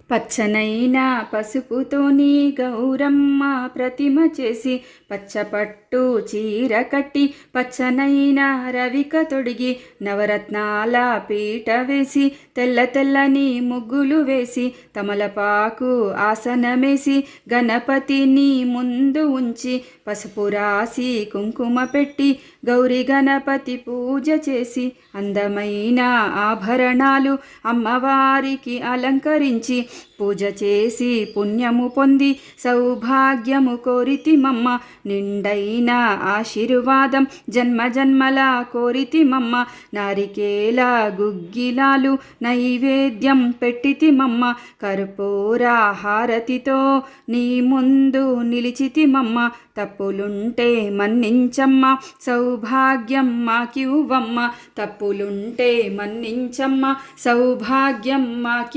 పచ్చనైన పసుపుతోని గౌరమ్మ ప్రతిమ చేసి పచ్చపట్టు చీర కట్టి పచ్చనైన రవిక తొడిగి నవరత్నాల పీట వేసి తెల్ల తెల్లని ముగ్గులు వేసి తమలపాకు ఆసనమేసి గణపతిని ముందు ఉంచి పసుపు రాసి కుంకుమ పెట్టి గౌరీ గణపతి పూజ చేసి అందమైన ఆభరణాలు అమ్మవారికి అలంకరించి పూజ చేసి పుణ్యము పొంది సౌభాగ్యము కోరితిమమ్మ నిండైన ఆశీర్వాదం జన్మ జన్మల కోరితిమమ్మ నారికేల గుగ్గిలాలు నైవేద్యం పెట్టితిమమ్మ కర్పూర హారతితో నీ ముందు నిలిచితిమమ్మ తప్పులుంటే మన్నించమ్మ సౌభాగ్యం మాకివ్వమ్మ తప్పులుంటే మన్నించమ్మ సౌభాగ్యం మాకి